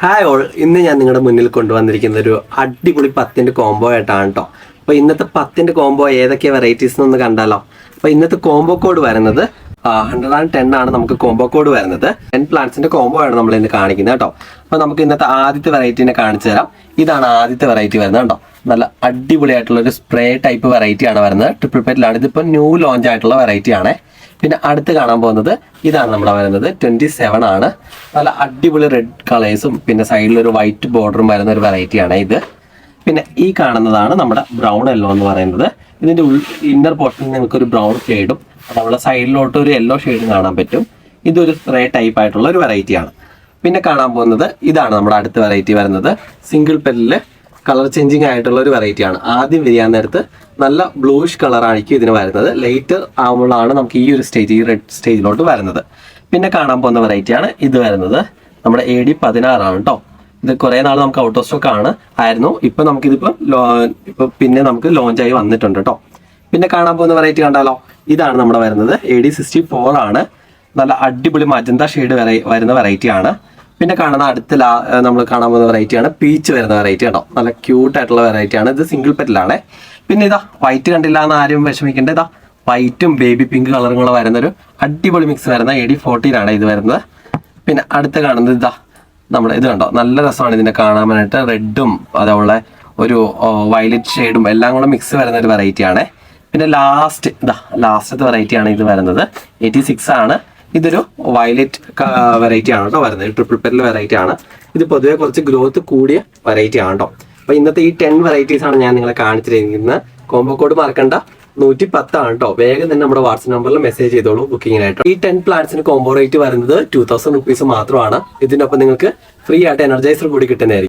Hi all, ഇന്ന് ഞാൻ നിങ്ങളുടെ മുന്നിൽ കൊണ്ടുവന്നിരിക്കുന്ന ഒരു അടിപൊളി 10ന്റെ കോംബോ ആയിട്ടാണ് കേട്ടോ. അപ്പോൾ ഇന്നത്തെ 10ന്റെ കോംബോ ഏതൊക്കെ വെറൈറ്റീസ് എന്നൊന്ന് കണ്ടാലോ. അപ്പോൾ ഇന്നത്തെ കോംബോ കോഡ് വരുന്നത് 110 ആണ്. നമുക്ക് കോംബോ കോഡ് വരുന്നത് 10 പ്ലാന്റ്സിന്റെ കോംബോ ആണ് നമ്മൾ ഇന്ന് കാണിക്കുന്നത് കേട്ടോ. അപ്പോൾ നമുക്ക് ഇന്നത്തെ ആദ്യത്തെ വെറൈറ്റിനെ കാണിച്ചു തരാം. ഇതാണ് ആദ്യത്തെ വെറൈറ്റി വരുന്നത് കേട്ടോ. നല്ല അടിപൊളിയായിട്ടുള്ള ഒരു സ്പ്രേ ടൈപ്പ് വെറൈറ്റി ആണ് വരുന്നത്. ട്രിപ്പിൾ പെറ്റിലാണ്. ഇതിപ്പോൾ ന്യൂ ലോഞ്ച് ആയിട്ടുള്ള വെറൈറ്റി ആണ്. പിന്നെ അടുത്ത് കാണാൻ പോകുന്നത് ഇതാണ് നമ്മുടെ വരുന്നത് 27 ആണ്. നല്ല അടിപൊളി റെഡ് കളേഴ്സും പിന്നെ സൈഡിലൊരു വൈറ്റ് ബോർഡറും വരുന്ന ഒരു വെറൈറ്റിയാണ് ഇത്. പിന്നെ ഈ കാണുന്നതാണ് നമ്മുടെ ബ്രൗൺ യെല്ലോ എന്ന് പറയുന്നത്. ഇതിൻ്റെ ഇന്നർ പോർഷനിൽ നിങ്ങൾക്കൊരു ബ്രൗൺ ഷെയ്ഡും നമ്മുടെ സൈഡിലോട്ട് ഒരു യെല്ലോ ഷെയ്ഡും കാണാൻ പറ്റും. ഇതൊരു സ്പ്രേ ടൈപ്പ് ആയിട്ടുള്ള ഒരു വെറൈറ്റിയാണ്. പിന്നെ കാണാൻ പോകുന്നത് ഇതാണ് നമ്മുടെ അടുത്ത വെറൈറ്റി വരുന്നത്. സിംഗിൾ പെല്ലിൽ കളർ ചേഞ്ചിങ് ആയിട്ടുള്ള ഒരു വെറൈറ്റിയാണ്. ആദ്യം വിരിയാൻ നേരത്ത് നല്ല ബ്ലൂഷ് കളറായിരിക്കും ഇതിന് വരുന്നത്. ലേറ്റർ ആവുമ്പോഴാണ് നമുക്ക് ഈ ഒരു സ്റ്റേജ്, ഈ റെഡ് സ്റ്റേജിലോട്ട് വരുന്നത്. പിന്നെ കാണാൻ പോകുന്ന വെറൈറ്റിയാണ് ഇത് വരുന്നത്. നമ്മുടെ AD 16 ആണ് കേട്ടോ. ഇത് കുറേ നാൾ നമുക്ക് ഔട്ട് ഓഫ് സ്റ്റോക്ക് ആയിരുന്നു. ഇപ്പം നമുക്കിതിപ്പോൾ പിന്നെ നമുക്ക് ലോഞ്ചായി വന്നിട്ടുണ്ട് കേട്ടോ. പിന്നെ കാണാൻ പോകുന്ന വെറൈറ്റി കണ്ടാലോ, ഇതാണ് നമ്മുടെ വരുന്നത്. AD 64 ആണ്. നല്ല അടിപൊളി മജന്ത ഷെയ്ഡ് വരുന്ന വെറൈറ്റി ആണ്. പിന്നെ കാണുന്ന നമ്മൾ കാണാൻ പോകുന്ന വെറൈറ്റിയാണ് പീച്ച് വരുന്ന വെറൈറ്റി കേട്ടോ. നല്ല ക്യൂട്ട് ആയിട്ടുള്ള വെറൈറ്റിയാണ്. ഇത് സിംഗിൾ പെറ്റിലാണ്. പിന്നെ ഇതാ വൈറ്റ് കണ്ടില്ല എന്ന് ആരും വിഷമിക്കേണ്ട. ഇതാ വൈറ്റും ബേബി പിങ്ക് കളറും കൂടെ വരുന്നൊരു അടിപൊളി മിക്സ് വരുന്ന AD 14 ആണ് ഇത് വരുന്നത്. പിന്നെ അടുത്ത് കാണുന്നത് ഇതാ നമ്മുടെ ഇത് കണ്ടോ, നല്ല രസമാണ് ഇതിനെ കാണാൻ വേണ്ടിയിട്ട്. റെഡും അതേപോലെ ഒരു വയലറ്റ് ഷെയ്ഡും എല്ലാം കൂടെ മിക്സ് വരുന്ന ഒരു വെറൈറ്റി ആണ്. പിന്നെ ലാസ്റ്റത്തെ വെറൈറ്റിയാണ് ഇത് വരുന്നത്. 86 ആണ്. ഇതൊരു വയലറ്റ് വെറൈറ്റി ആണ് കേട്ടോ വരുന്നത്. ട്രിപ്പിൾ പെറ്റൽ വെറൈറ്റി ആണ്. ഇത് പൊതുവെ കുറച്ച് ഗ്രോത്ത് കൂടിയ വെറൈറ്റി ആണ് കേട്ടോ. അപ്പോൾ ഇന്നത്തെ ഈ 10 വെറൈറ്റീസ് ആണ് ഞാൻ നിങ്ങളെ കാണിച്ചിരിക്കുന്നത്. കോംബോ കോഡ് മറക്കണ്ട, 110 ആണ് കേട്ടോ. വേഗം തന്നെ നമ്മുടെ വാട്സ്ആപ്പ് നമ്പറിൽ മെസ്സേജ് ചെയ്തോളൂ ബുക്കിങ്ങിനായിട്ട്. ഈ 10 പ്ലാന്റ്സിന് കോംബോ റേറ്റ് വരുന്നത് 2000 റുപ്പീസ് മാത്രമാണ്. ഇതിനൊപ്പം നിങ്ങൾക്ക് ഫ്രീ ആയിട്ട് എനർജൈസർ കൂടി കിട്ടുന്നതായിരിക്കും.